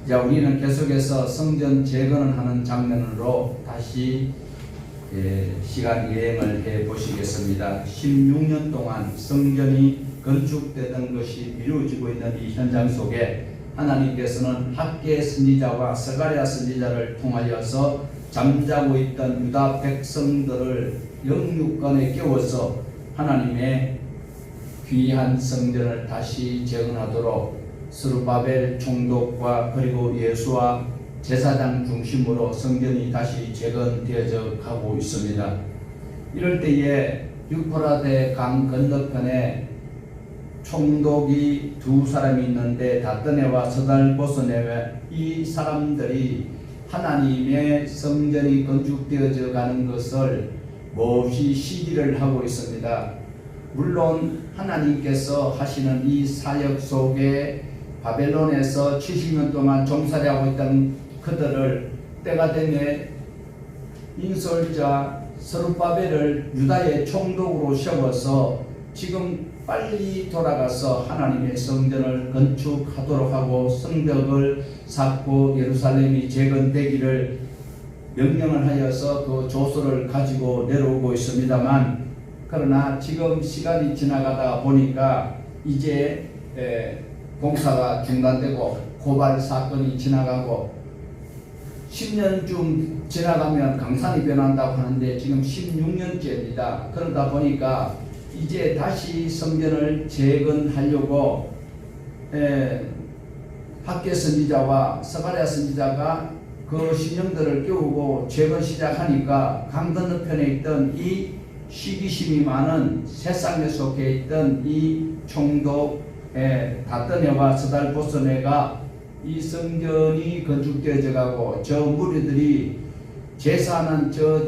자, 우리는 계속해서 성전 재건을 하는 장면으로 다시 시간 여행을 해 보시겠습니다. 16년 동안 성전이 건축되던 것이 이루어지고 있는 이 현장 속에 하나님께서는 학개 선지자와 스가랴 선지자를 통하여서 잠자고 있던 유다 백성들을 영육간에 깨워서 하나님의 귀한 성전을 다시 재건하도록 스룹바벨 총독과 그리고 예수와 제사장 중심으로 성전이 다시 재건되어져 가고 있습니다. 이럴 때에 유프라데 강 건너편에 총독이 두 사람이 있는데 다뜨네와 스달보스네, 이 사람들이 하나님의 성전이 건축되어져 가는 것을 몹시 시기를 하고 있습니다. 물론 하나님께서 하시는 이 사역 속에 바벨론에서 70년 동안 종살이하고 있던 그들을 때가 되면 인솔자 스룹바벨을 유다의 총독으로 세워서 지금 빨리 돌아가서 하나님의 성전을 건축하도록 하고 성벽을 쌓고 예루살렘이 재건되기를 명령을 하여서 그 조서를 가지고 내려오고 있습니다만, 그러나 지금 시간이 지나가다 보니까 이제 공사가 중단되고 고발 사건이 지나가고 10년쯤 지나가면 강산이 변한다고 하는데 지금 16년째입니다. 그러다 보니까 이제 다시 성전을 재건하려고 학개 선지자와 스가랴 선지자가 그 신령들을 깨우고 재건 시작하니까 강 건너편에 있던 이 시기심이 많은 세상에 속해 있던 이 총독 다뜨네와 스달보스네가 이 성전이 건축되어져 가고 저 무리들이 제사하는 저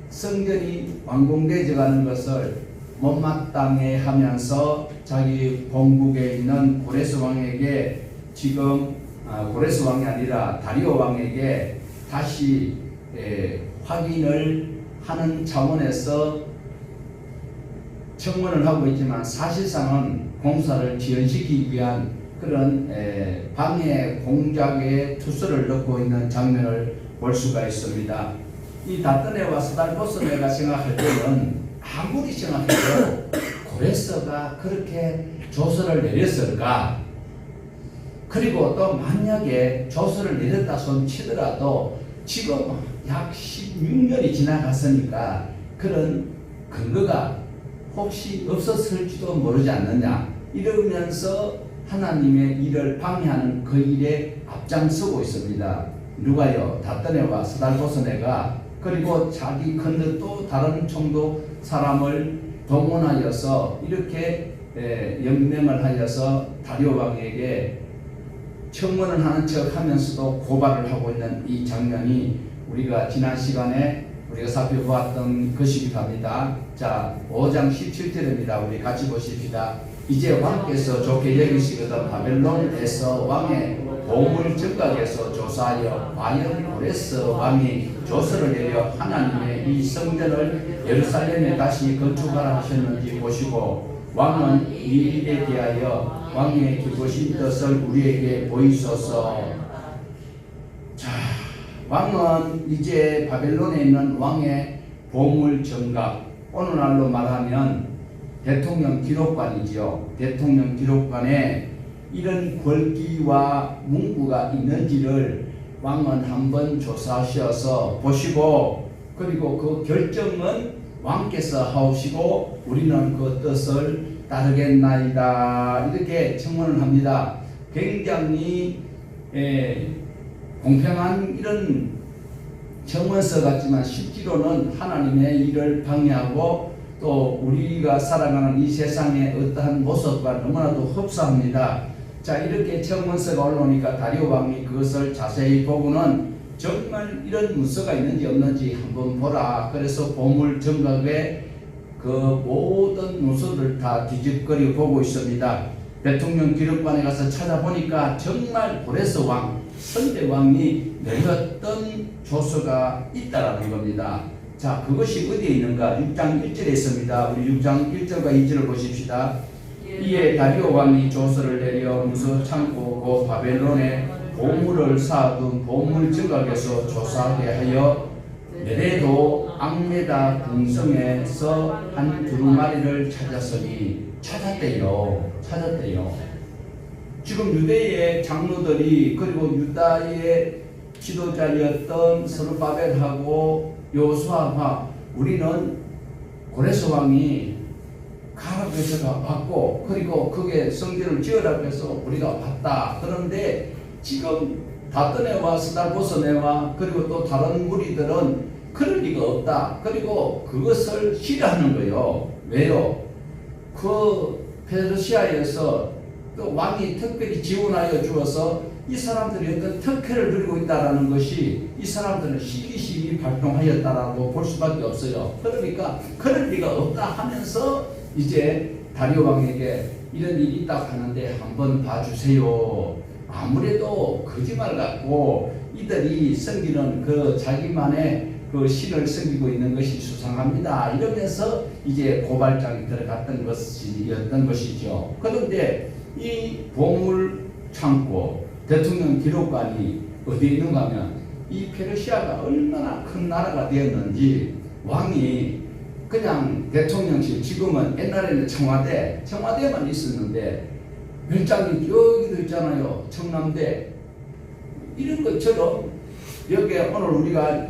성전이 완공되어져 가는 것을 못마땅해 하면서 자기 본국에 있는 고레스 왕에게 지금 고레스 왕이 아니라 다리오 왕에게 다시 확인을 하는 차원에서 청문을 하고 있지만 사실상은 공사를 지연시키기 위한 그런 방해 공작에 투수를 넣고 있는 장면을 볼 수가 있습니다. 이 다뜨네와 스달보스네가 생각할 때는 아무리 생각해도 고레스가 그렇게 조서를 내렸을까? 그리고 또 만약에 조서를 내렸다 손 치더라도 지금 약 16년이 지나갔으니까 그런 근거가 혹시 없었을지도 모르지 않느냐, 이러면서 하나님의 일을 방해하는 그 일에 앞장서고 있습니다. 누가요? 다뜨네와 스달보스네가. 그리고 자기 건너 또 다른 총독 사람을 동원하여서 이렇게 연맹을 하여서 다리오 왕에게 청문을 하는 척 하면서도 고발을 하고 있는 이 장면이 우리가 지난 시간에 우리가 살펴보았던 것이기도 합니다. 자, 5장 17절입니다. 우리 같이 보십시다. 이제 왕께서 좋게 여기시거든 바벨론에서 왕의 보물 정각에서 조사하여 과연 고레스 왕이 조서를 내려 하나님의 이 성전을 예루살렘에 다시 건축하라 하셨는지 보시고 왕은 이 일에 대하여 왕의 기쁘신 뜻을 우리에게 보이소서. 자, 왕은 이제 바벨론에 있는 왕의 보물 정각, 오늘날로 말하면 대통령 기록관이지요. 대통령 기록관에 이런 글귀와 문구가 있는지를 왕은 한번 조사하셔서 보시고, 그리고 그 결정은 왕께서 하시고 우리는 그 뜻을 따르겠나이다, 이렇게 청문을 합니다. 굉장히 공평한 이런 청문서 같지만 실제로는 하나님의 일을 방해하고 또 우리가 살아가는 이 세상의 어떠한 모습과 너무나도 흡사합니다. 자, 이렇게 청문서가 올라오니까 다리오 왕이 그것을 자세히 보고는 정말 이런 문서가 있는지 없는지 한번 보라. 그래서 보물 정각의 그 모든 문서를 다 뒤집거리 보고 있습니다. 대통령 기록관에 가서 찾아보니까 정말 고레스 왕, 선대 왕이 내렸던 조서가 있다라는 겁니다. 자, 그것이 어디에 있는가? 6장 1절에 있습니다. 우리 6장 1절과 2절을 보십시다. 이에 다리오 왕이 조서를 내려 문서 창고 곧 바벨론의 보물을 쌓아둔 보물 정각에서 조사하게 하여 메대도 앙메다 궁성에서 한 두루마리를 찾았으니 찾았대요. 지금 유대의 장로들이 그리고 유다의 지도자였던 스룹바벨하고 여호수아와 우리는 고레스 왕이 가라고 해서 왔고 그리고 그게 성전을 지으라고 해서 우리가 왔다. 그런데 지금 다뜨네와 스달보스네와 그리고 또 다른 무리들은 그럴 리가 없다. 그리고 그것을 싫어하는 거예요. 왜요? 그 페르시아에서 또 왕이 특별히 지원하여 주어서 이 사람들이 어떤 특혜를 누리고 있다는 것이 이 사람들은 시기시기 발동하였다라고 볼 수밖에 없어요. 그러니까 그럴 리가 없다 하면서 이제 다리오 왕에게 이런 일이 있다고 하는데 한번 봐주세요. 아무래도 거짓말 같고 이들이 섬기는 그 자기만의 그 신을 섬기고 있는 것이 수상합니다. 이러면서 이제 고발장이 들어갔던 것이었던 것이죠. 그런데 이 보물 창고 대통령 기록관이 어디에 있는가 하면 이 페르시아가 얼마나 큰 나라가 되었는지 왕이 그냥 대통령실 지금은 옛날에는 청와대만 있었는데 별장이 여기도 있잖아요. 청남대 이런 것처럼 여기에 오늘 우리가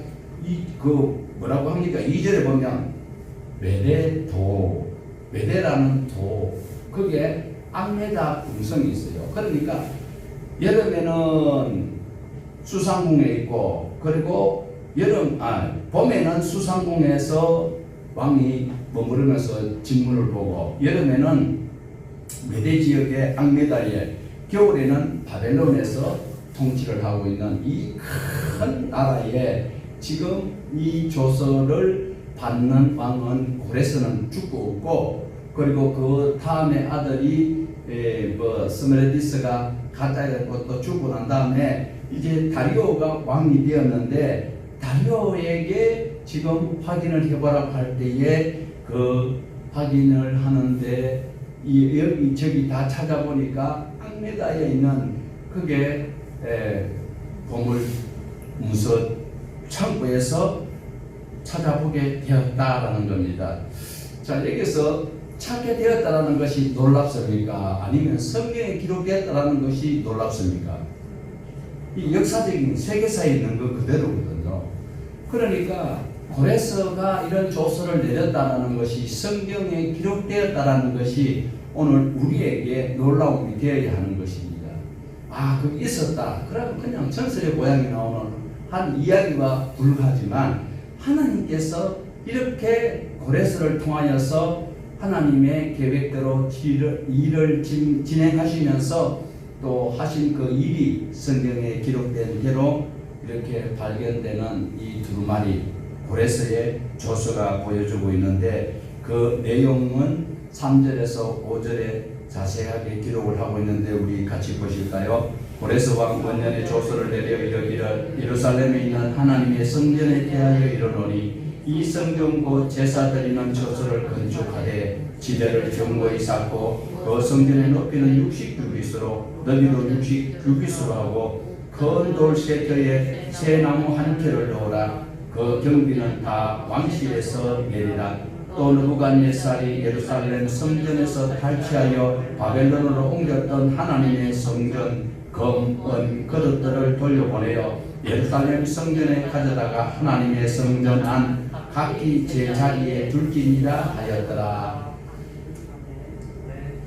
뭐라고 합니까? 2절에 보면 메대라는 도 그게 앙메다 궁성이 있어요. 그러니까 여름에는 수상궁에 있고 그리고 봄에는 수상궁에서 왕이 머무르면서 진문을 보고 여름에는 메대 지역의 앙메다에 겨울에는 바벨론에서 통치를 하고 있는 이 큰 나라에 지금 이 조서를 받는 왕은 고레스는 죽고 없고 그리고 그 다음에 아들이 스메르디스가 가짜였고 또 죽고 난 다음에 이제 다리오가 왕이 되었는데 다리오에게 지금 확인을 해보라고 할 때에 그 확인을 하는데 여기 저기 다 찾아보니까 앙메다에 있는 그게 보물 문서 창고에서 찾아보게 되었다라는 겁니다. 자, 여기서 찾게 되었다라는 것이 놀랍습니까? 아니면 성경에 기록되었다라는 것이 놀랍습니까? 이 역사적인 세계사에 있는 거 그대로거든요. 그러니까 고레스가 이런 조서를 내렸다라는 것이 성경에 기록되었다라는 것이 오늘 우리에게 놀라움이 되어야 하는 것입니다. 그게 있었다. 그러면 그냥 전설의 고향이 나오는 한 이야기와 불과하지만 하나님께서 이렇게 고레스를 통하여서 하나님의 계획대로 일을 진행하시면서 또 하신 그 일이 성경에 기록된 대로 이렇게 발견되는 이 두루마리 고레스의 조서가 보여주고 있는데 그 내용은 3절에서 5절에 자세하게 기록을 하고 있는데 우리 같이 보실까요? 고레스 왕 원년에 조서를 내려 이르기를 예루살렘에 있는 하나님의 성전에 대하여 이르노니 이 성전 곧 제사 드리는 조서를 건축하되 지대를 견고히 쌓고 그 성전의 높이는 60규빗으로 너비도 60규빗으로 하고 큰 돌 세 켜에 새 나무 한 켜를 넣으라. 그 경비는 다 왕실에서 내리라. 또 느부갓네살이 예루살렘 성전에서 탈취하여 바벨론으로 옮겼던 하나님의 성전 금, 은, 그릇들을 돌려보내어 예루살렘 성전에 가져다가 하나님의 성전 안 각기 제 자리에 둘지니라 하였더라.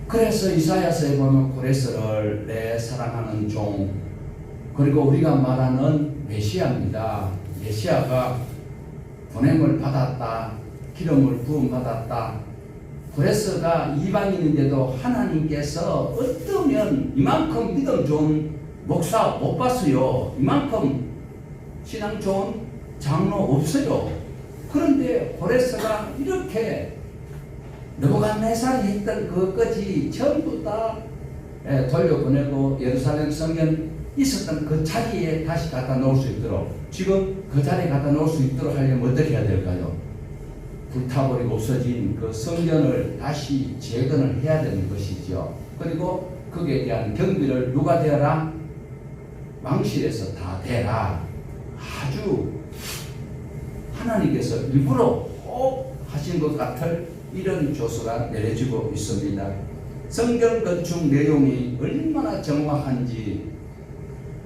그래서 이사야서에 보면 고레스를 내 사랑하는 종 그리고 우리가 말하는 메시아입니다. 메시아가 보냄을 받았다. 기름을 부음받았다. 고레스가 이방인인데도 하나님께서 어떠면 이만큼 믿음 좋은 목사 못 봤어요. 이만큼 신앙 좋은 장로 없어요. 그런데 고레스가 이렇게 느부갓네살이 했던 그것까지 전부 다 돌려보내고 예루살렘 성전 있었던 그 자리에 다시 갖다 놓을 수 있도록 지금 그 자리에 갖다 놓을 수 있도록 하려면 어떻게 해야 될까요? 불타버리고 없어진 그 성전을 다시 재건을 해야 되는 것이죠. 그리고 거기에 대한 경비를 누가 되어라? 왕실에서 다 되라. 아주 하나님께서 일부러 꼭 하신 것 같을 이런 조서가 내려지고 있습니다. 성경 건축 내용이 얼마나 정확한지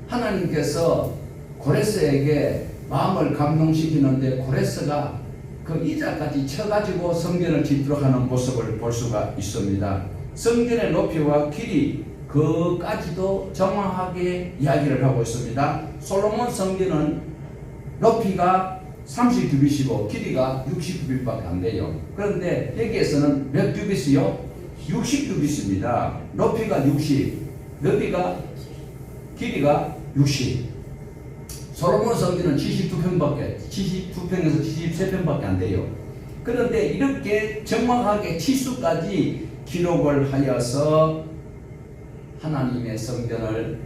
하나님께서 고레스에게 마음을 감동시키는데 고레스가 그 이자까지 쳐가지고 성전을 짓도록 하는 모습을 볼 수가 있습니다. 성전의 높이와 길이 그까지도 정확하게 이야기를 하고 있습니다. 솔로몬 성전은 높이가 30규빗이고 길이가 60규빗밖에 안 돼요. 그런데 여기에서는 몇 규빗이요? 60규빗입니다. 높이가 60, 넓이가 길이가 60. 솔로몬 성전은 72평에서 73평밖에 안 돼요. 그런데 이렇게 정확하게 치수까지 기록을 하여서 하나님의 성전을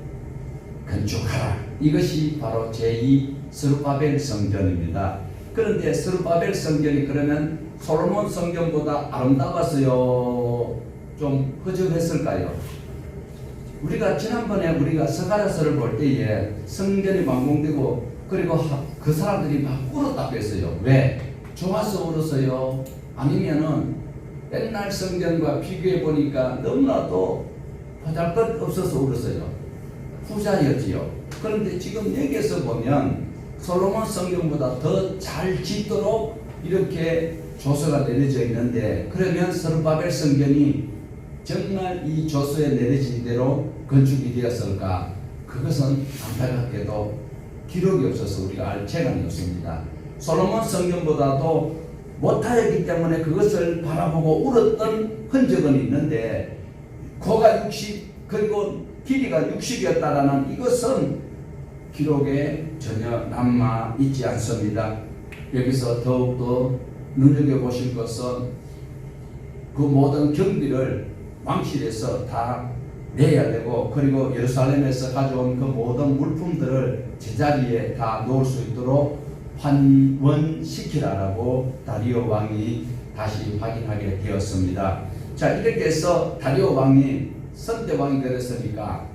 건축하라. 이것이 바로 제2 스룹바벨 성전입니다. 그런데 스룹바벨 성전이 그러면 솔로몬 성전보다 아름다웠어요? 좀 허전했을까요? 우리가 지난번에 우리가 스가랴서를 볼 때에 성전이 완공되고 그리고 그 사람들이 막 울었다고 했어요. 왜? 좋아서 울었어요? 아니면은 옛날 성전과 비교해 보니까 너무나도 보잘것없어서 울었어요. 후자였지요. 그런데 지금 여기에서 보면 솔로몬 성전보다 더 잘 짓도록 이렇게 조서가 내려져 있는데, 그러면 스룹바벨 성전이 정말 이 조서에 내려진 대로 건축이 되었을까? 그것은 안타깝게도 기록이 없어서 우리가 알 재간이 없습니다. 솔로몬 성전보다도 못하였기 때문에 그것을 바라보고 울었던 흔적은 있는데, 고가 60 그리고 길이가 60이었다라는 이것은 기록에 전혀 남아 있지 않습니다. 여기서 더욱더 눈여겨보실 것은 그 모든 경비를 왕실에서 다 내야 되고, 그리고 예루살렘에서 가져온 그 모든 물품들을 제자리에 다 놓을 수 있도록 환원시키라라고 다리오 왕이 다시 확인하게 되었습니다. 자, 이렇게 해서 다리오 왕이 선대 왕이 되었으니까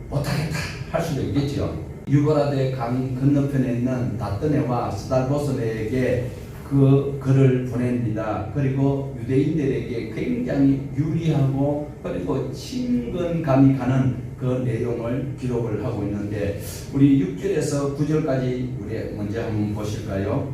못하겠다 할 수도 있겠죠. 유브라데 강 건너편에 있는 다뜨네와 스달보스네에게 그 글을 보냅니다. 그리고 유대인들에게 굉장히 유리하고 그리고 친근감이 가는 그 내용을 기록을 하고 있는데, 우리 6절에서 9절까지 우리 먼저 한번 보실까요?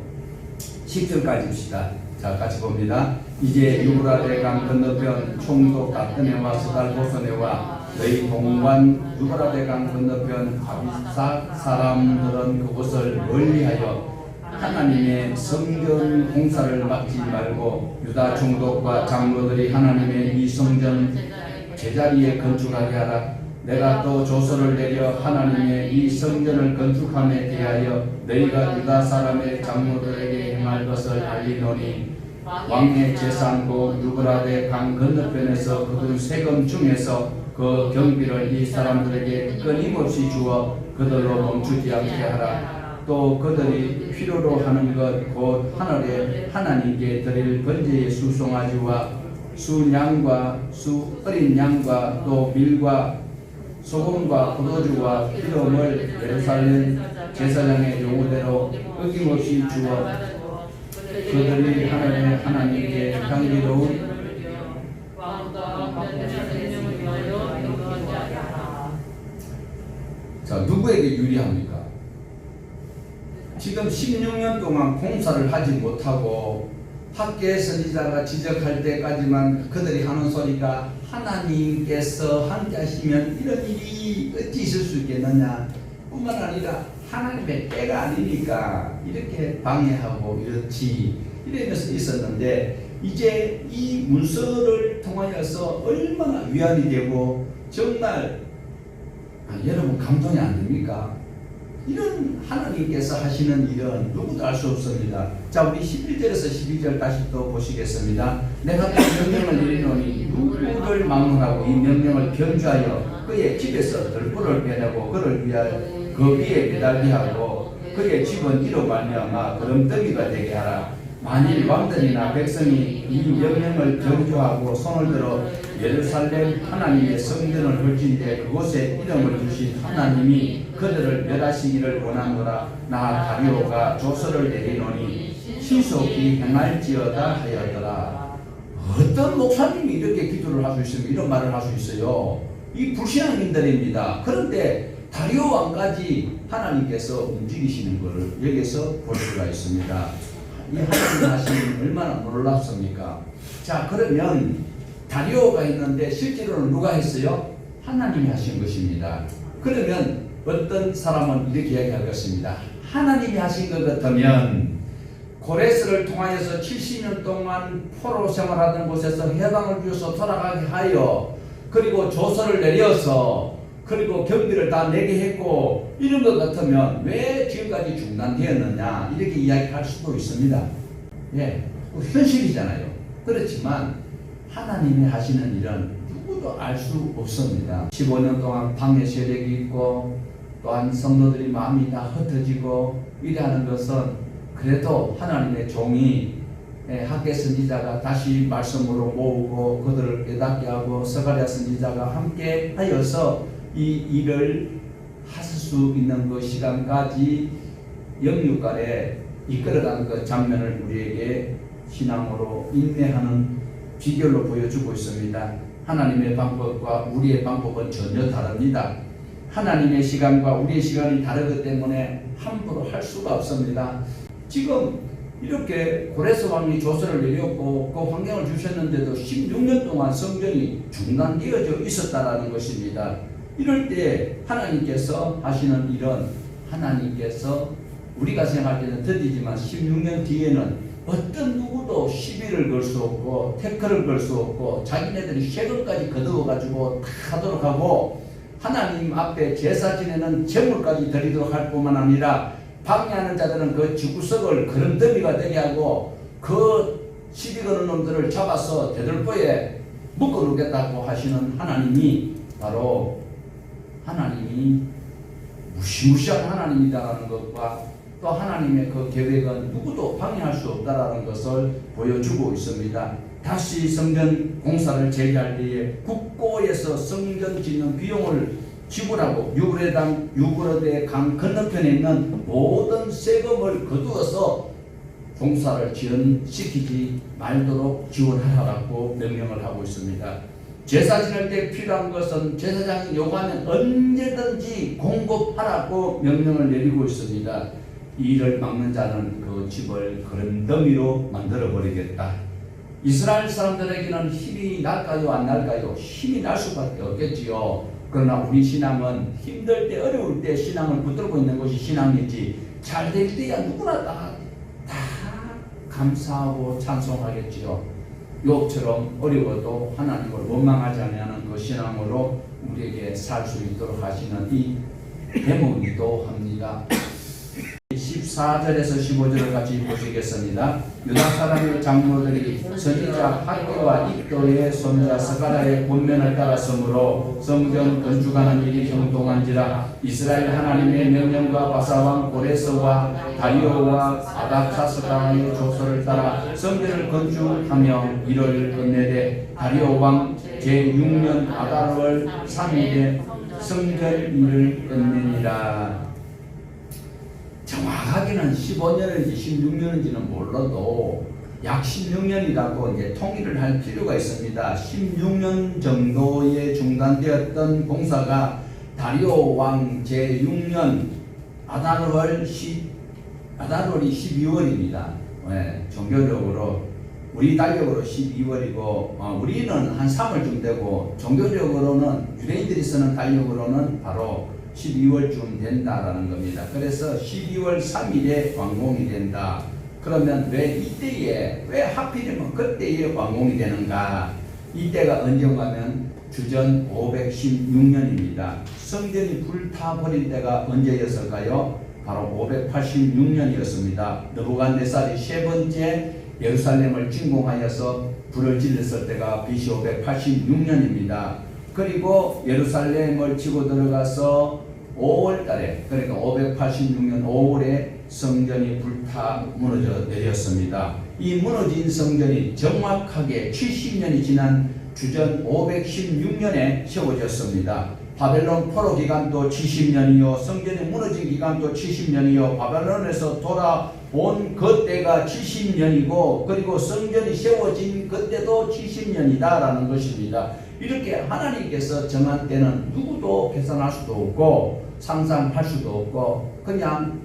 10절까지 봅시다. 자, 같이 봅니다. 이제 유브라데 강 건너편 총독 다뜨네와 스달보스네와 너희 동관 유브라데 강 건너편 아비삭 사람들은 그곳을 멀리하여 하나님의 성전 공사를 막지 말고 유다 총독과 장로들이 하나님의 이 성전 제자리에 건축하게 하라. 내가 또 조서를 내려 하나님의 이 성전을 건축함에 대하여 너희가 유다 사람의 장로들에게 행할 것을 알리노니, 왕의 제사고 유브라데 강 건너편에서 거둔 세금 중에서 그 경비를 이 사람들에게 끊임없이 주어 그들로 멈추지 않게 하라. 또 그들이 필요로 하는 것 곧 하늘에 하나님께 드릴 번제의 수송아지와 수양과 수 어린 양과 또 밀과 소금과 포도주와 기름을 예루살렘 제사장의 요구대로 끊임없이 주어 그들이 하늘의 하나님께 향기로운 자, 누구에게 유리합니까? 지금 16년 동안 공사를 하지 못하고 학계 선지자가 지적할 때까지만 그들이 하는 소리가 하나님께서 함께 하시면 이런 일이 어찌 있을 수 있겠느냐, 뿐만 아니라 하나님의 때가 아니니까 이렇게 방해하고 이렇지 이러면서 있었는데, 이제 이 문서를 통하여서 얼마나 위안이 되고 정말 여러분 감동이 안 됩니까? 이런 하나님께서 하시는 일은 누구도 알 수 없습니다. 자, 우리 11절에서 12절 다시 또 보시겠습니다. 내가 또 명령을 내리노니 누구를 막론하고 이 명령을 견주하여 그의 집에서 들불을 빼내고 그를 위하여 그 위에 매달게 하고 그의 집은 이로 말미암아 거름더미가 되게 하라. 만일 왕들이나 백성이 이 명령을 전조하고 손을 들어 예루살렘 하나님의 성전을 헐진데 그곳에 이름을 주신 하나님이 그들을 멸하시기를 원하노라. 나 다리오가 조서를 내리노니 신속히 행할지어다 하였더라. 어떤 목사님이 이렇게 기도를 할 수 있으면 이런 말을 할 수 있어요? 이 불신앙인들입니다. 그런데 다리오 왕까지 하나님께서 움직이시는 것을 여기서 볼 수가 있습니다. 이 하나님 하시는 얼마나 놀랍습니까? 자, 그러면 다리오가 있는데 실제로는 누가 했어요? 하나님이 하신 것입니다. 그러면 어떤 사람은 이렇게 이야기하겠습니다. 하나님이 하신 것 같으면 고레스를 통하여서 70년 동안 포로 생활하던 곳에서 해방을 주어서 돌아가게 하여 그리고 조서를 내려서 그리고 경비를 다 내게 했고 이런 것 같으면 왜 지금까지 중단되었느냐 이렇게 이야기할 수도 있습니다. 예, 현실이잖아요. 그렇지만 하나님이 하시는 일은 누구도 알 수 없습니다. 15년 동안 방해 세력이 있고 또한 성도들이 마음이 다 흩어지고 이래하는 것은 그래도 하나님의 종이 학개 선지자가 다시 말씀으로 모으고 그들을 깨닫게 하고 스가랴 선지자가 함께 하여서 이 일을 하실 수 있는 그 시간까지 영육간에 이끌어가는 그 장면을 우리에게 신앙으로 인내하는 비결로 보여주고 있습니다. 하나님의 방법과 우리의 방법은 전혀 다릅니다. 하나님의 시간과 우리의 시간이 다르기 때문에 함부로 할 수가 없습니다. 지금 이렇게 고레스 왕이 조서를 내렸고 그 환경을 주셨는데도 16년 동안 성전이 중단되어져 있었다라는 것입니다. 이럴 때 하나님께서 하시는 일은 하나님께서 우리가 생각할 때는 더디지만 16년 뒤에는 어떤 누구도 시비를 걸 수 없고 태클을 걸 수 없고 자기네들이 세금까지 거두어가지고 다 하도록 하고 하나님 앞에 제사 지내는 제물까지 드리도록 할 뿐만 아니라 방해하는 자들은 그 지구석을 거름더미가 되게 하고 그 시비 거는 놈들을 잡아서 대들보에 묶어놓겠다고 하시는 하나님이 바로 하나님이 무시무시한 하나님이다라는 것과 또 하나님의 그 계획은 누구도 방해할 수 없다라는 것을 보여주고 있습니다. 다시 성전 공사를 재개할 때에 국고에서 성전 짓는 비용을 지불하고 유브라데 강 건너편에 있는 모든 세금을 거두어서 공사를 지연시키지 말도록 지원하라고 명령을 하고 있습니다. 제사 지낼 때 필요한 것은 제사장이 요구하면 언제든지 공급하라고 명령을 내리고 있습니다. 이 일을 막는 자는 그 집을 거름더미로 만들어 버리겠다. 이스라엘 사람들에게는 힘이 날까요 안 날까요? 힘이 날 수밖에 없겠지요. 그러나 우리 신앙은 힘들 때 어려울 때 신앙을 붙들고 있는 것이 신앙이지 잘 될 때야 누구나 다 감사하고 찬송하겠지요. 욥처럼 어려워도 하나님을 원망하지 않는 그 신앙으로 우리에게 살 수 있도록 하시는 이 대목이기도 합니다. 14절에서 15절을 같이 보시겠습니다. 유다 사람의 장로들이 선지자 학개와 이도의 손자 스가랴의 권면을 따랐으므로 성전 건축하는 일이 형통한지라. 이스라엘 하나님의 명령과 바사왕 고레스와 다리오와 아닥사스다의 조서를 따라 성전을 건축하며 이를 끝내되 다리오 왕 제6년 아달월 3일에 성전 일을 끝내니라. 정확하게는 15년인지 16년인지는 몰라도 약 16년이라고 이제 통일을 할 필요가 있습니다. 16년 정도에 중단되었던 공사가 다리오 왕 제6년 아달월이 12월입니다. 네, 종교적으로 우리 달력으로 12월이고 우리는 한 3월쯤 되고 종교적으로는 유대인들이 쓰는 달력으로는 바로 12월쯤 된다라는 겁니다. 그래서 12월 3일에 완공이 된다. 그러면 왜 이때에 왜 하필이면 그때에 완공이 되는가? 이때가 언젠가면 주전 516년입니다. 성전이 불타버린 때가 언제였을까요? 바로 586년이었습니다. 느부갓네살이 세 번째 예루살렘을 침공하여서 불을 질렀을 때가 BC 586년입니다. 그리고 예루살렘을 치고 들어가서 5월달에 그러니까 586년 5월에 성전이 불타 무너져 내렸습니다. 이 무너진 성전이 정확하게 70년이 지난 주전 516년에 세워졌습니다. 바벨론 포로 기간도 70년이요, 성전이 무너진 기간도 70년이요, 바벨론에서 돌아온 그때가 70년이고, 그리고 성전이 세워진 그때도 70년이다라는 것입니다. 이렇게 하나님께서 정한 때는 누구도 계산할 수도 없고 상상할 수도 없고 그냥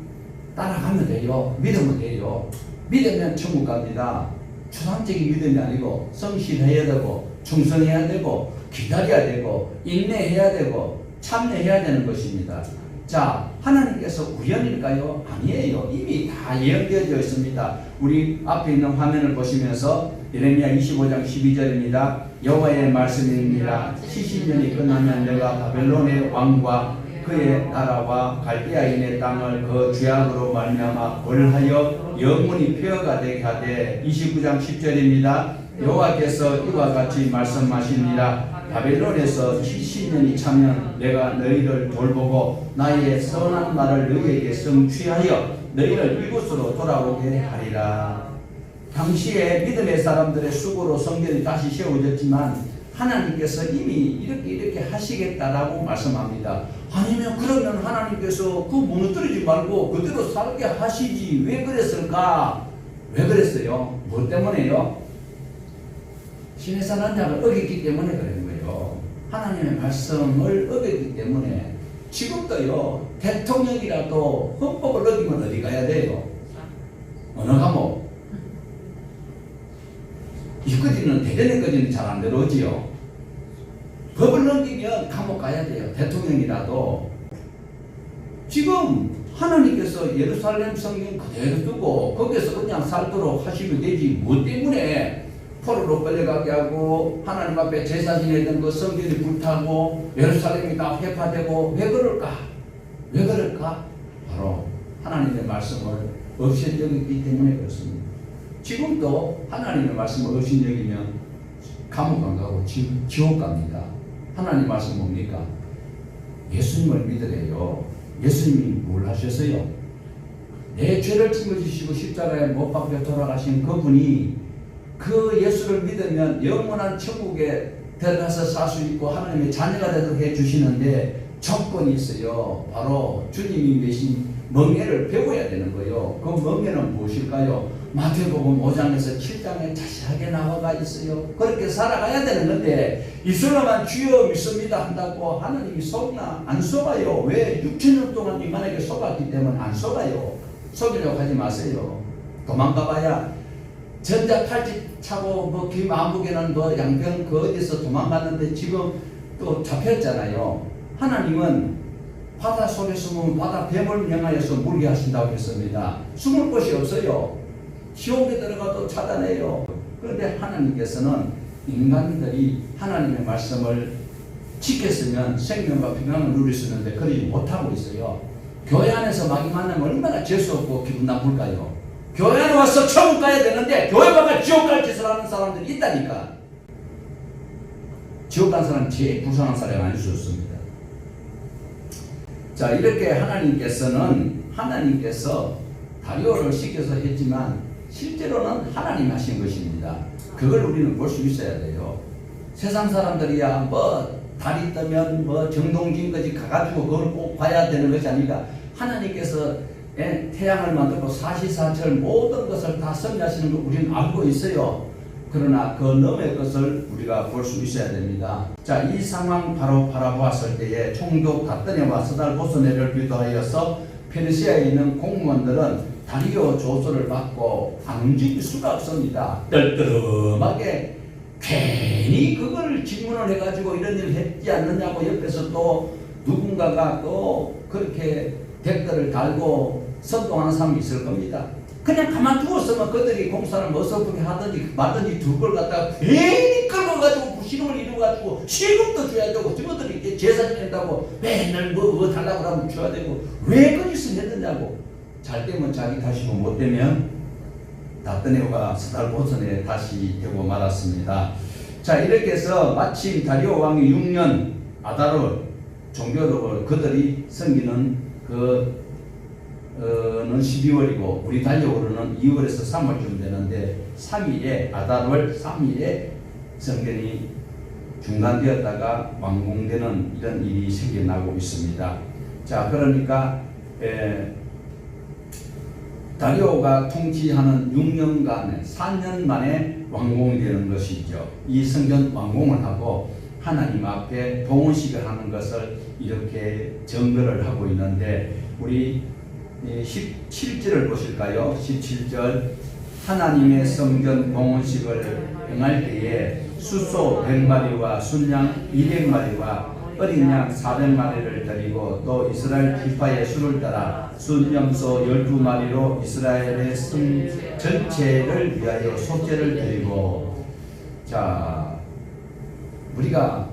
따라가면 돼요. 믿으면 돼요. 믿으면 천국 갑니다. 추상적인 믿음이 아니고 성실해야 되고 충성해야 되고 기다려야 되고 인내해야 되고 참여해야 되는 것입니다. 자, 하나님께서 우연일까요? 아니에요. 이미 다 예언되어져 있습니다. 우리 앞에 있는 화면을 보시면서 예레미야 25장 12절입니다. 여호와의 말씀입니다. 70년이 끝나면 내가 바벨론의 왕과 그의 나라와 갈대아인의 땅을 그 죄악으로 말미암아 벌하여 영원히 폐허가 되게 하되 29장 10절입니다. 여호와께서 이와 같이 말씀하십니다. 바벨론에서 70년이 차면 내가 너희를 돌보고 나의 선한 말을 너희에게 성취하여 너희를 이곳으로 돌아오게 하리라. 당시에 믿음의 사람들의 수고로 성전이 다시 세워졌지만 하나님께서 이미 이렇게 하시겠다라고 말씀합니다. 아니면 그러면 하나님께서 그 무너뜨리지 말고 그대로 살게 하시지 왜 그랬을까? 왜 그랬어요? 뭐 때문에요? 신의 선한 약을 어겼기 때문에 그런 거예요. 하나님의 말씀을 어겼기 때문에. 지금도요, 대통령이라도 헌법을 어기면 어디 가야 돼요? 어느 감옥? 이까지는 대전에까지는 잘 안 들어오지요. 법을 넘기면 감옥 가야 돼요. 대통령이라도. 지금 하나님께서 예루살렘 성경 그대로 두고 거기서 그냥 살도록 하시면 되지. 뭐 때문에 포로로 끌려가게 하고 하나님 앞에 제사 지내던 그 성전이 불타고 예루살렘이 다 회파되고 왜 그럴까? 왜 그럴까? 바로 하나님의 말씀을 없애버렸기 때문에 그렇습니다. 지금도 하나님의 말씀을 없애버리면 감옥 안 가고 지옥 갑니다. 하나님 말씀 뭡니까? 예수님을 믿으래요. 예수님이 뭘 하셨어요? 내 죄를 짊어지시고 십자가에 못 박혀 돌아가신 그분이 그 예수를 믿으면 영원한 천국에 들어가서 살 수 있고 하나님의 자녀가 되도록 해주시는데 조건이 있어요. 바로 주님이 내신 멍에를 배워야 되는 거예요. 그 멍에는 무엇일까요? 마태복음 5장에서 7장에 자세하게 나와가 있어요. 그렇게 살아가야 되는 건데 이슬람만 주여 믿습니다 한다고 하나님이 속나? 안 속아요. 왜? 6천년 동안 인간에게 속았기 때문에 안 속아요. 속이려고 하지 마세요. 도망가봐야 전자팔찌 차고 뭐 김아무개는 뭐 양평 그 어디서 도망갔는데 지금 또 잡혔잖아요. 하나님은 바다 속에 숨으면 바다 뱀을 명하여서 물게 하신다고 했습니다. 숨을 곳이 없어요. 지옥에 들어가도 찾아내요. 그런데 하나님께서는 인간들이 하나님의 말씀을 지켰으면 생명과 평안을 누릴 수 있는데 그러지 못하고 있어요. 교회 안에서 마귀 만나면 얼마나 재수없고 기분 나쁠까요? 교회 안에 와서 천국 가야 되는데 교회 밖에 지옥 갈 짓을 하는 사람들이 있다니까. 지옥 간 사람은 제일 불쌍한 사람이 아닐 수 없습니다. 자, 이렇게 하나님께서 다리오를 시켜서 했지만 실제로는 하나님 하신 것입니다. 그걸 우리는 볼 수 있어야 돼요. 세상 사람들이야 뭐 달이 뜨면 뭐 정동진까지 가가지고 그걸 꼭 봐야 되는 것이 아니라 하나님께서 태양을 만들고 사시사철 모든 것을 다 섭리하시는 걸 우리는 알고 있어요. 그러나 그 너머의 것을 우리가 볼 수 있어야 됩니다. 자, 이 상황 바로 바라보았을 때에 총독 다뜨네와 스달보스네를 비롯하여서 페르시아에 있는 공무원들은 다리오 조서를 받고 안 움직일 수가 없습니다. 떨떠름하게 괜히 그걸 질문을 해가지고 이런 일을 했지 않느냐고 옆에서 또 누군가가 또 그렇게 댓글을 달고 선동하는 사람이 있을 겁니다. 그냥 가만두었으면 그들이 공사를 어설프게 하든지 말든지 두 걸 갖다가 괜히 끌어가지고 부실음을 이루어가지고 시금도 줘야 되고 저들이 제사 지낸다고 맨날 뭐 달라고 하면 줘야 되고 왜 그 짓을 했느냐고. 잘 되면 자기 탓이고 못 되면 다뜨네오가 스달보스네 다시 되고 말았습니다. 자, 이렇게 해서 마침 다리오 왕이 6년 아다르 종교로 그들이 섬기는 그 는 12월이고 우리 달력으로는 2월에서 3월쯤 되는데 3일에 아달월 3일에 성전이 중단되었다가 완공되는 이런 일이 생겨나고 있습니다. 자, 그러니까 다리오가 통치하는 6년간에 4년 만에 완공되는 것이죠. 이 성전 완공을 하고 하나님 앞에 봉헌식을 하는 것을 이렇게 증거를 하고 있는데 우리 17절을 보실까요? 17절 하나님의 성전 봉헌식을 행할 때에 수소 100마리와 순양 200마리와 어린 양 400마리를 드리고 또 이스라엘 지파의 수를 따라 순염소 12마리로 이스라엘의 성 전체를 위하여 속죄를 드리고. 자, 우리가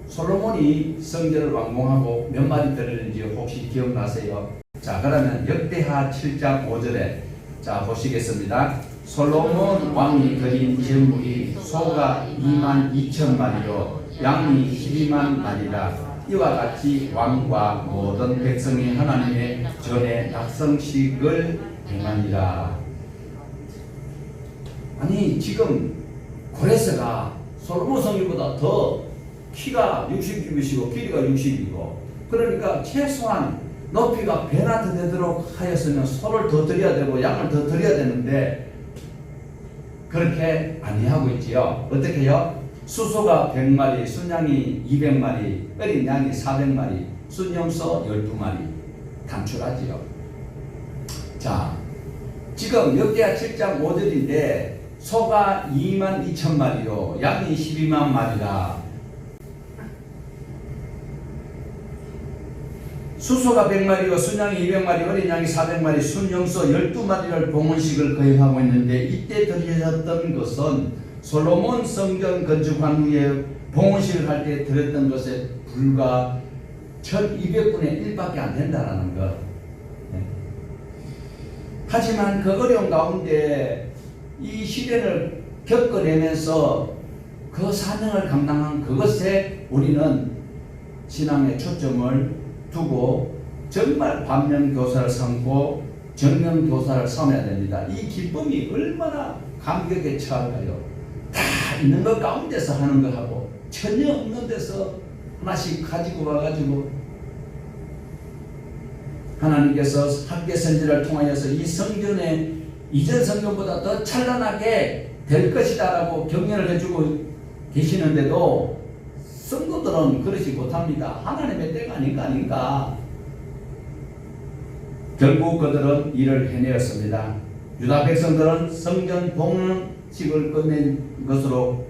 솔로몬이 성전을 완공하고 몇 마리 드렸는지 혹시 기억나세요? 자, 그러면 역대하 7장 5절에 자 보시겠습니다. 솔로몬 왕이 드린 제물이 소가 22,000마리로 양이 12만 마리라. 이와 같이 왕과 모든 백성이 하나님의 전에 낙성식을 행하니라. 아니 지금 고레스가 솔로몬 성전보다 더 키가 60규빗이고 길이가 60이고 그러니까 최소한 높이가 배나 더 되도록 하였으면 소를 더 드려야 되고 양을 더 드려야 되는데 그렇게 아니하고 있지요. 어떻게 해요? 수소가 100마리, 순양이 200마리, 어린 양이 400마리, 순염소 12마리 단출하지요. 자, 지금 역대하 7장 5절인데 소가 22,000마리요 양이 12만 마리라. 수소가 100마리와 순양이 200마리, 어린 양이 400마리, 순염소 12마리를 봉헌식을 거행하고 있는데 이때 드렸던 것은 솔로몬 성전 건축한 후에 봉헌식을 할 때 드렸던 것에 불과 1200분의 1밖에 안 된다라는 것. 하지만 그 어려운 가운데 이 시련을 겪어내면서 그 사명을 감당한 그것에 우리는 신앙의 초점을 두고 정말 반면교사를 삼고 정면교사를 삼아야 됩니다. 이 기쁨이 얼마나 감격에 처할까요? 다 있는 것 가운데서 하는 것하고 전혀 없는 데서 하나씩 가지고 와가지고 하나님께서 학계 선지를 통하여서 이 성전에 이전 성전보다 더 찬란하게 될 것이다 라고 격려를 해주고 계시는데도 성도들은 그러지 못합니다. 하나님의 때가 아닌가. 결국 그들은 일을 해내었습니다. 유다 백성들은 성전 봉헌식을 끝낸 것으로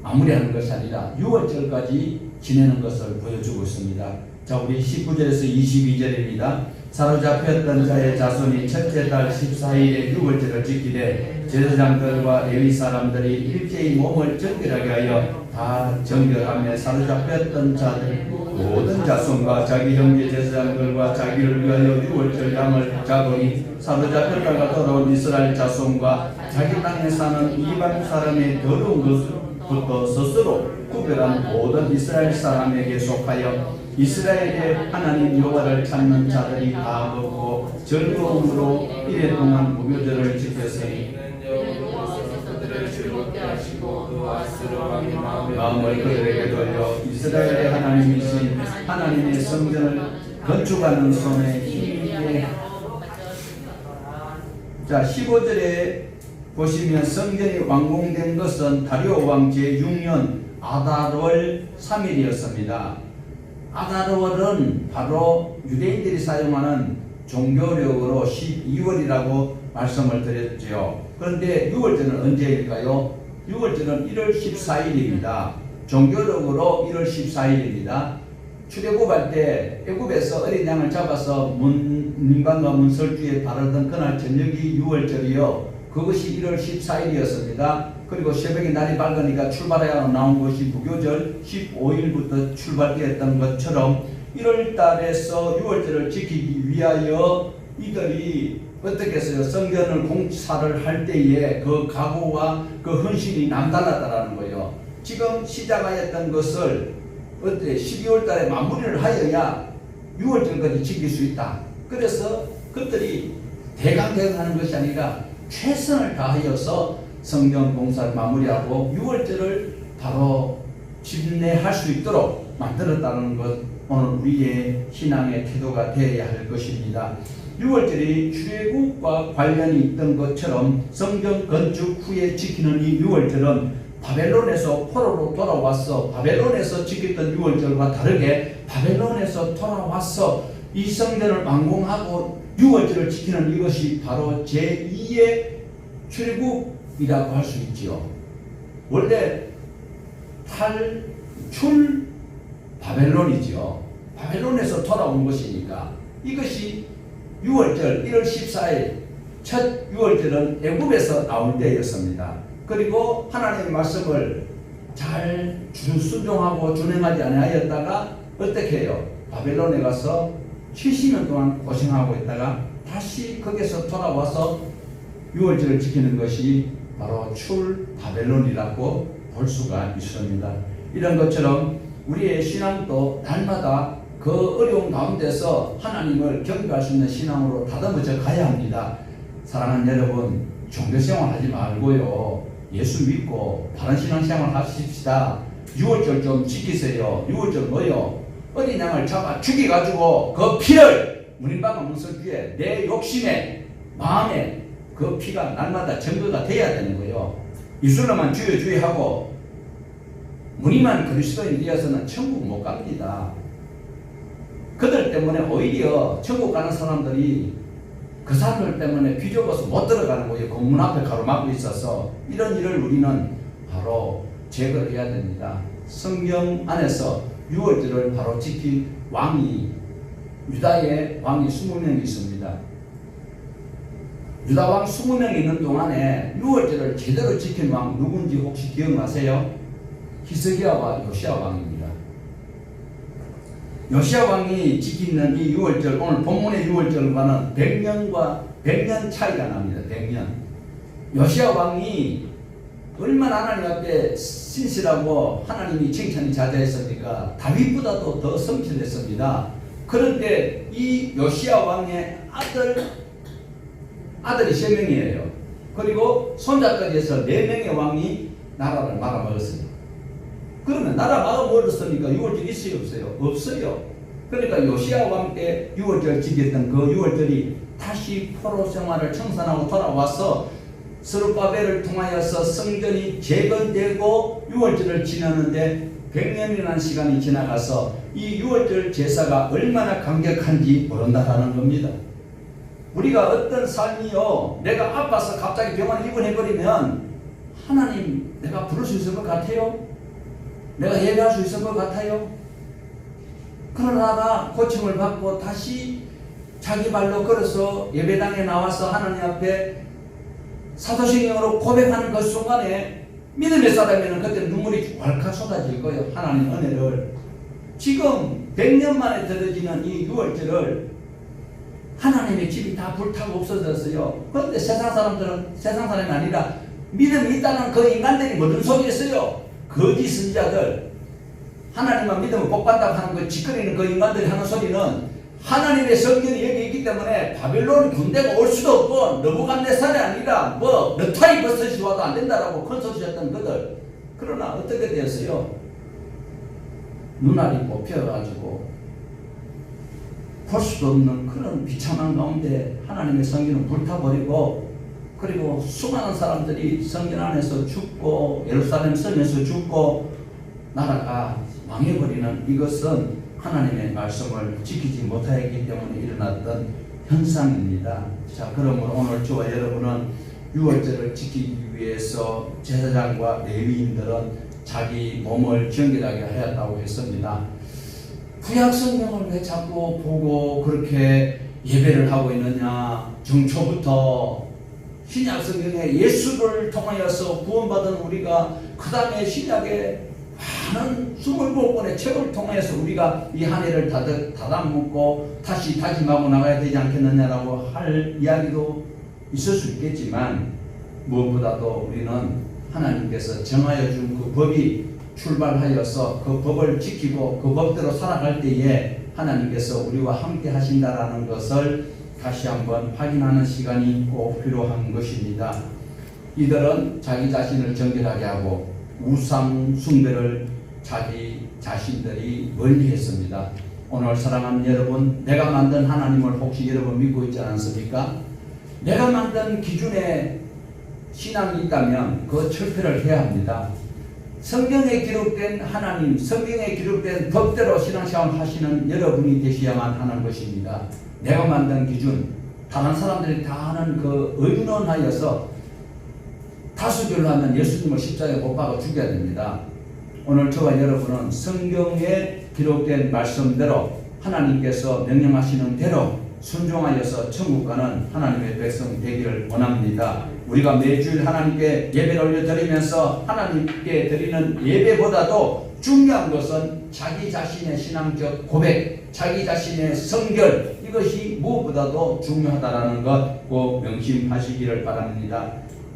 마무리하는 것이 아니라 6월절까지 지내는 것을 보여주고 있습니다. 자, 우리 19절에서 22절입니다. 사로잡혔던 자의 자손이 첫째 달 14일에 6월절을 지키되 제사장들과 레위 사람들이 일제히 몸을 정결하게 하여 다 정결하며 사로잡혔던 자들 모든 자손과 자기 형제 제사장들과 자기를 위하여 6월절 양을 잡으니 사로잡혔다가 돌아온 이스라엘 자손과 자기 땅에 사는 이방 사람의 더러운 것부터 스스로 구별한 모든 이스라엘 사람에게 속하여 이스라엘의 하나님 여호와를 찾는 자들이 다 먹고 즐거움으로 이래 동안 무교절을 지켰으니 그들을 즐겁게 하시고 그 안쓰러워하는 마음을 그들에게 돌려 이스라엘의 하나님이신 하나님의 성전을 건축하는 손에 힘있게. 자, 15절에 보시면 성전이 완공된 것은 다리오 왕 제6년 아달월 3일이었습니다. 아달월은 바로 유대인들이 사용하는 종교력으로 12월이라고 말씀을 드렸죠. 그런데 6월절은 언제일까요? 6월절은 1월 14일입니다. 종교력으로 1월 14일입니다. 출애굽할 때 애굽에서 어린 양을 잡아서 문관과 문설주에 바르던 그날 저녁이 6월절이요. 그것이 1월 14일이었습니다. 그리고 새벽에 날이 밝으니까 출발해야 나온 것이 무교절 15일부터 출발되었던 것처럼 1월 달에서 6월절을 지키기 위하여 이들이 어떻게 했어요? 성전을 공사를 할 때에 그 각오와 그 헌신이 남달랐다는 거예요. 지금 시작하였던 것을 어때 12월 달에 마무리를 하여야 6월절까지 지킬 수 있다. 그래서 그들이 대강대강하는 것이 아니라 최선을 다하여서 성경 공사를 마무리하고 6월절을 바로 집례할 수 있도록 만들었다는 것, 오늘 우리의 신앙의 태도가 되어야 할 것입니다. 6월절이 출애굽과 관련이 있던 것처럼 성경 건축 후에 지키는 이 6월절은 바벨론에서 포로로 돌아와서 바벨론에서 지켰던 6월절과 다르게 바벨론에서 돌아와서 이 성전을 완공하고 6월절을 지키는 이것이 바로 제2의 출애굽이라고 할 수 있지요. 원래 탈출 바벨론이지요. 바벨론에서 돌아온 것이니까 이것이 6월절 1월 14일 첫 6월절은 애굽에서 나올 때였습니다. 그리고 하나님의 말씀을 잘 순종하고 준행하지 아니하였다가 어떻게 해요? 바벨론에 가서 70년 동안 고생하고 있다가 다시 거기서 돌아와서 6월절을 지키는 것이 바로 출 바벨론이라고 볼 수가 있습니다. 이런 것처럼 우리의 신앙도 날마다 그 어려운 가운데서 하나님을 경배할 수 있는 신앙으로 다듬어져 가야 합니다. 사랑하는 여러분, 종교생활 하지 말고요, 예수 믿고 바른 신앙생활 하십시다. 6월절 좀 지키세요. 6월절 뭐요? 어린 양을 잡아 죽여가지고 그 피를 문인방과 문설주에 내 욕심에 마음에 그 피가 날마다 증거가 돼야 되는 거예요. 이슬람만 주여 하고 무늬만 그리스도인이 되어서는 천국 못 갑니다. 그들 때문에 오히려 천국 가는 사람들이 그 사람들 때문에 비좁아서 못 들어가는 거예요. 공문 앞에 가로막고 있어서. 이런 일을 우리는 바로 제거를 해야 됩니다. 성경 안에서 6월절을 바로 지킨 왕이, 유다의 왕이 20명이 있습니다. 유다 왕 20명이 있는 동안에 6월절을 제대로 지킨 왕 누군지 혹시 기억나세요? 히스기야와 요시야 왕입니다. 요시야 왕이 지키는 이 6월절, 오늘 본문의 6월절과는 100년 차이가 납니다. 100년. 요시야 왕이 얼마나 하나님 앞에 신실하고 하나님이 칭찬이 자자했습니까? 다윗보다도 더 성실했습니다. 그런데 이 요시야 왕의 아들이 3명이에요. 그리고 손자까지 해서 4명의 왕이 나라를 말아먹었어요. 그러면 나라 말아먹었으니까 6월절 있어요, 없어요? 없어요. 그러니까 요시야 왕 때 6월절 지켰던 그 6월절이 다시 포로 생활을 청산하고 돌아와서 스룹바벨을 통하여서 성전이 재건되고 6월절을 지나는데 100년이라는 시간이 지나가서 이 6월절 제사가 얼마나 강력한지 모른다라는 겁니다. 우리가 어떤 삶이요, 내가 아파서 갑자기 병원 입원해버리면 하나님 내가 부를 수 있을 것 같아요? 내가 예배할 수 있을 것 같아요? 그러다가 고침을 받고 다시 자기 발로 걸어서 예배당에 나와서 하나님 앞에 사도신경으로 고백하는 그 순간에 믿음의 사람에는 그때 눈물이 왈칵 쏟아질 거예요. 하나님 은혜를. 지금 100년 만에 들어지는 이 6월절을 하나님의 집이 다 불타고 없어졌어요. 그런데 세상 사람이 아니라 믿음이 있다는 그 인간들이 모든 속에 있어요. 거짓 선지자들, 하나님만 믿으면 복받다고 하는 그 짓거리는 그 인간들이 하는 소리는 하나님의 성전이 여기 있기 때문에 바벨론 군대가 올 수도 없고 느부갓네살이 아니라 뭐 느타리 버섯이 와도 안 된다라고 큰 소리 했던 그들. 그러나 어떻게 되었어요? 눈알이 뽑혀가지고 볼 수도 없는 그런 비참한 가운데 하나님의 성전은 불타버리고, 그리고 수많은 사람들이 성전 안에서 죽고 예루살렘 성에서 죽고 나라가 망해버리는 이것은 하나님의 말씀을 지키지 못하였기 때문에 일어났던 현상입니다. 자, 그러므로 오늘 저와 여러분은 6월절을 지키기 위해서 제사장과 레위인들은 자기 몸을 정결하게 하였다고 했습니다. 구약 성경을 왜 자꾸 보고 그렇게 예배를 하고 있느냐? 정초부터 신약 성경에 예수를 통하여서 구원받은 우리가 그 다음에 신약에 많은 27권의 책을 통해서 우리가 이 한 해를 다듬고 다시 다짐하고 나가야 되지 않겠느냐라고 할 이야기도 있을 수 있겠지만, 무엇보다도 우리는 하나님께서 정하여 준 그 법이 출발하여서 그 법을 지키고 그 법대로 살아갈 때에 하나님께서 우리와 함께 하신다라는 것을 다시 한번 확인하는 시간이 꼭 필요한 것입니다. 이들은 자기 자신을 정결하게 하고 우상 숭배를 자기 자신들이 멀리 했습니다. 오늘 사랑하는 여러분, 내가 만든 하나님을 혹시 여러분 믿고 있지 않습니까? 내가 만든 기준에 신앙이 있다면 그 철폐를 해야 합니다. 성경에 기록된 하나님, 성경에 기록된 법대로 신앙생활 하시는 여러분이 되셔야만 하는 것입니다. 내가 만든 기준, 다른 사람들이 다 하는 그 의논하여서 다수결로 하면 예수님을 십자가에 못 박아 죽여야 됩니다. 오늘 저와 여러분은 성경에 기록된 말씀대로 하나님께서 명령하시는 대로 순종하여서 천국 가는 하나님의 백성 되기를 원합니다. 우리가 매주일 하나님께 예배를 올려드리면서 하나님께 드리는 예배보다도 중요한 것은 자기 자신의 신앙적 고백, 자기 자신의 성결, 이것이 무엇보다도 중요하다는 것 꼭 명심하시기를 바랍니다.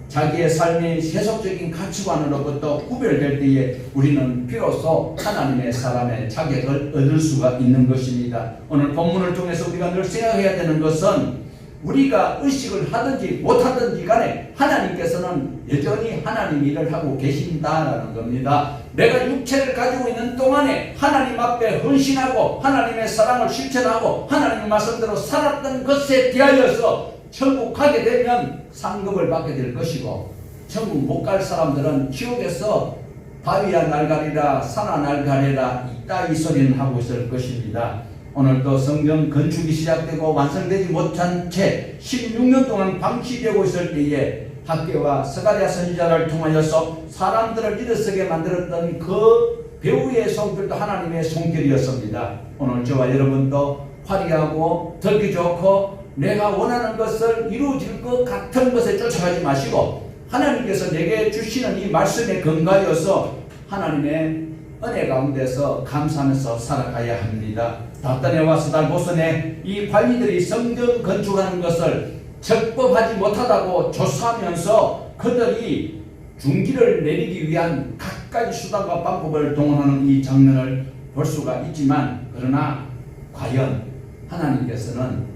자기의 삶의 세속적인 가치관으로부터 구별될 때에 우리는 비로소 하나님의 사람의 자격을 얻을 수가 있는 것입니다. 오늘 본문을 통해서 우리가 늘 생각해야 되는 것은 우리가 의식을 하든지 못하든지 간에 하나님께서는 여전히 하나님 일을 하고 계신다라는 겁니다. 내가 육체를 가지고 있는 동안에 하나님 앞에 헌신하고 하나님의 사랑을 실천하고 하나님의 말씀대로 살았던 것에 대하여서 천국 가게 되면 상급을 받게 될 것이고, 천국 못 갈 사람들은 지옥에서 바위야 날 가리라 산아 날 가리라 이따위 소리는 하고 있을 것입니다. 오늘도 성경 건축이 시작되고 완성되지 못한 채 16년 동안 방치되고 있을 때에 학개와 스가랴 선지자를 통하여서 사람들을 일어서게 만들었던 그 배우의 손길도 하나님의 손길이었습니다. 오늘 저와 여러분도 화려하고 덜기 좋고 내가 원하는 것을 이루어질 것 같은 것에 쫓아가지 마시고 하나님께서 내게 주시는 이 말씀의 근거여서 하나님의 은혜 가운데서 감사하면서 살아가야 합니다. 답단에와 스달보선에 이 관리들이 성전 건축하는 것을 적법하지 못하다고 조사하면서 그들이 중기를 내리기 위한 각가지 수단과 방법을 동원하는 이 장면을 볼 수가 있지만, 그러나 과연 하나님께서는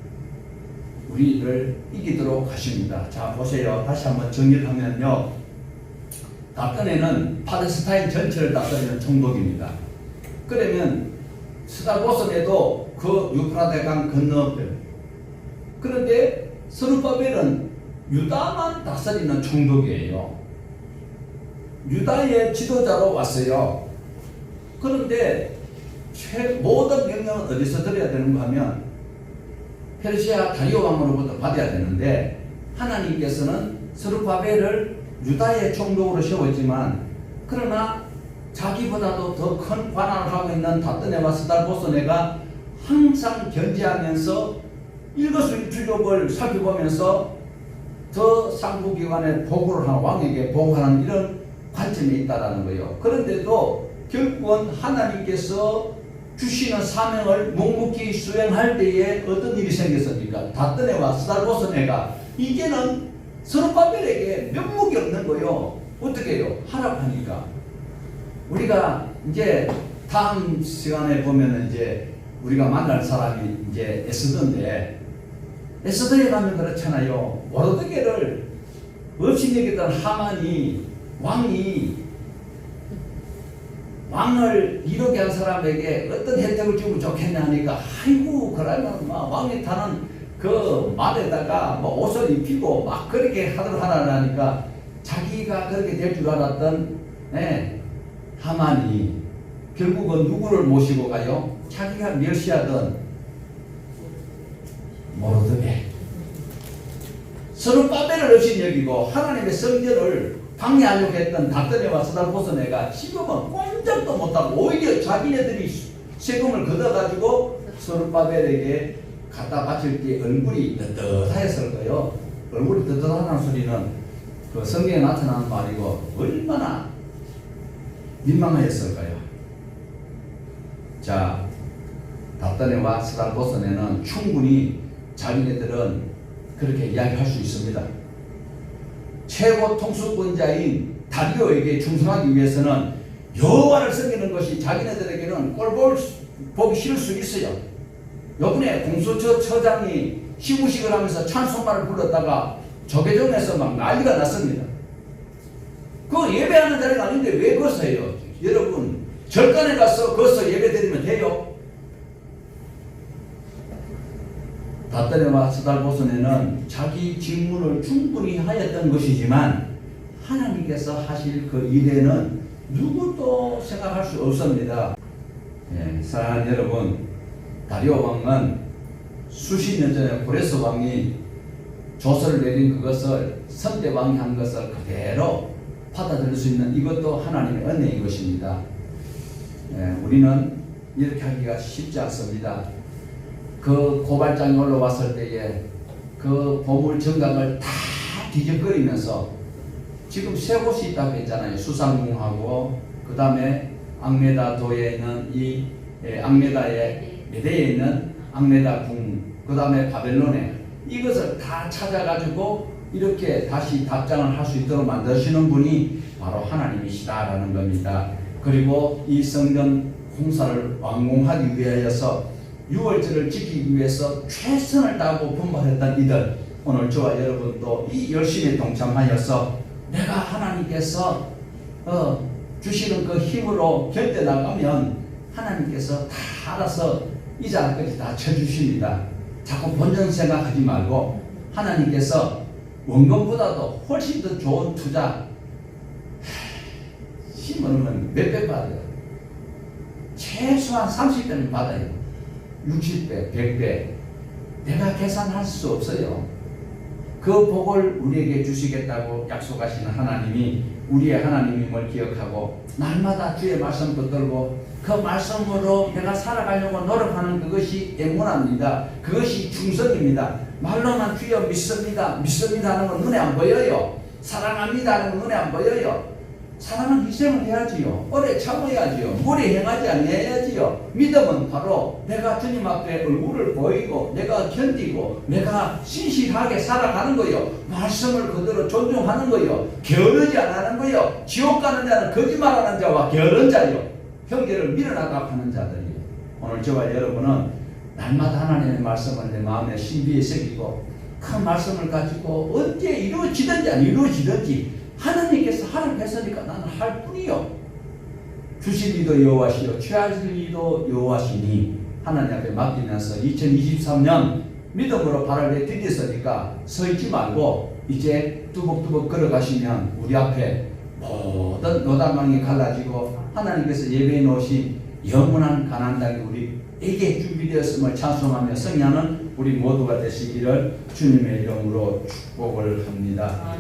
우리를 이기도록 하십니다. 자, 보세요. 다시 한번 정리를 하면요, 답단에는 팔레스타인 전체를 다스리는 총독입니다. 그러면 스달보선에도 그 유프라데 강 건너편, 그런데 스룹바벨은 유다만 다스리는 총독이에요. 유다의 지도자로 왔어요. 그런데 모든 명령은 어디서 드려야 되는가 하면 페르시아 다리오 왕으로부터 받아야 되는데, 하나님께서는 스룹바벨을 유다의 총독으로 세웠지만 그러나 자기보다도 더 큰 관할을 하고 있는 답단에와 스달보선에가 항상 견제하면서 일거수일투족을 살펴보면서 더 상부기관에 보고를 하는, 왕에게 보고하는 이런 관점이 있다라는 거예요. 그런데도 결국은 하나님께서 주시는 사명을 묵묵히 수행할 때에 어떤 일이 생겼습니까? 답단에와 스달보선에가 이제는 스룹바벨에게 면목이 없는 거예요. 어떻게 해요? 하라고 하니까. 우리가 이제 다음 시간에 보면은 이제 우리가 만날 사람이 이제 에스더인데, 에스더에 가면 그렇잖아요. 모르드게를 없이 여기던 하만이 왕을 이루게 한 사람에게 어떤 혜택을 주면 좋겠냐 하니까, 아이고 그러면 막 왕이 타는 그 말에다가 뭐 옷을 입히고 막 그렇게 하라니까 자기가 그렇게 될 줄 알았던 하만이 결국은 누구를 모시고 가요? 자기가 멸시하던 모르드게, 스룹바벨을 없이 여기고 하나님의 성전을 방해하려고 했던 답단에와 스달보선에가 지금은 꼼짝도 못하고 오히려 자기네들이 세금을 걷어가지고 스룹바벨에게 갖다 바칠 때 얼굴이 뜨뜻하였을 거예요. 얼굴이 뜨뜻하다는 소리는 그 성경에 나타나는 말이고 얼마나 민망하였을까요? 자, 답단에와 스달보선에는 충분히 자기네들은 그렇게 이야기할 수 있습니다. 최고 통수권자인 다리오에게 충성하기 위해서는 여호와를 섬기는 것이 자기네들에게는 꼴 보기 싫을 수 있어요. 요번에 공수처 처장이 시구식을 하면서 찬송가를 불렀다가 조계종에서 막 난리가 났습니다. 그거 예배하는 자리가 아닌데 왜 거기서 해요? 여러분, 절간에 가서 거기서 예배 드리면 돼요? 다떼네와 스달보선에는 자기 직무를 충분히 하였던 것이지만 하나님께서 하실 그 일에는 누구도 생각할 수 없습니다. 예, 사랑하는 여러분, 다리오 왕은 수십 년 전에 고레스 왕이 조서를 내린 그것을 선대 왕이 한 것을 그대로 받아들일 수 있는 이것도 하나님의 은혜인 것입니다. 예, 우리는 이렇게 하기가 쉽지 않습니다. 그 고발장이 올라왔을 때에 그 보물 정강을 다 뒤적거리면서 지금 세 곳이 있다고 했잖아요. 수상궁하고 그 다음에 앙메다도에 있는 이 앙메다의 메대에 있는 앙메다궁, 그 다음에 바벨론에 이것을 다 찾아가지고 이렇게 다시 답장을 할 수 있도록 만드시는 분이 바로 하나님이시다라는 겁니다. 그리고 이 성전 공사를 완공하기 위하여서 6월절을 지키기 위해서 최선을 다하고 분발했던 이들, 오늘 저와 여러분도 이 열심에 동참하여서 내가 하나님께서 주시는 그 힘으로 견뎌나가면 하나님께서 다 알아서 이자까지 다 쳐주십니다. 자꾸 본전 생각하지 말고 하나님께서 원금보다도 훨씬 더 좋은 투자 심으면 몇 배 받아요. 최소한 30배는 받아요. 60배, 100배. 내가 계산할 수 없어요. 그 복을 우리에게 주시겠다고 약속하시는 하나님이 우리의 하나님임을 기억하고 날마다 주의 말씀 붙들고 그 말씀으로 내가 살아가려고 노력하는 그것이 에무나입니다. 그것이 충성입니다. 말로만 주여 믿습니다. 믿습니다 하는 건 눈에 안 보여요. 사랑합니다 하는 건 눈에 안 보여요. 사랑은 희생을 해야지요. 오래 참아야지요. 무리 행하지 아니해야지요. 믿음은 바로 내가 주님 앞에 얼굴을 보이고 내가 견디고 내가 신실하게 살아가는 거요. 말씀을 그대로 존중하는 거요. 게으르지 않는 거요. 지옥 가는 자는 거짓말하는 자와 게으른 자요. 형제를 밀어나가 하는 자들이요. 오늘 저와 여러분은 날마다 하나님의 말씀을 내 마음에 신비에 새기고 큰 말씀을 가지고 언제 이루어지든지 안 이루어지든지 하나님께서 하라고 했으니까 나는 할 뿐이요. 주실 이도 여호와시요 취하실 이도 여호와시니 하나님 앞에 맡기면서 2023년 믿음으로 발을 내디뎠으니까 서 있지 말고 이제 뚜벅뚜벅 걸어가시면 우리 앞에 모든 노다망이 갈라지고 하나님께서 예배해 놓으신 영원한 가나안 땅이 우리에게 준비되었음을 찬송하며 승리하는 우리 모두가 되시기를 주님의 이름으로 축복을 합니다.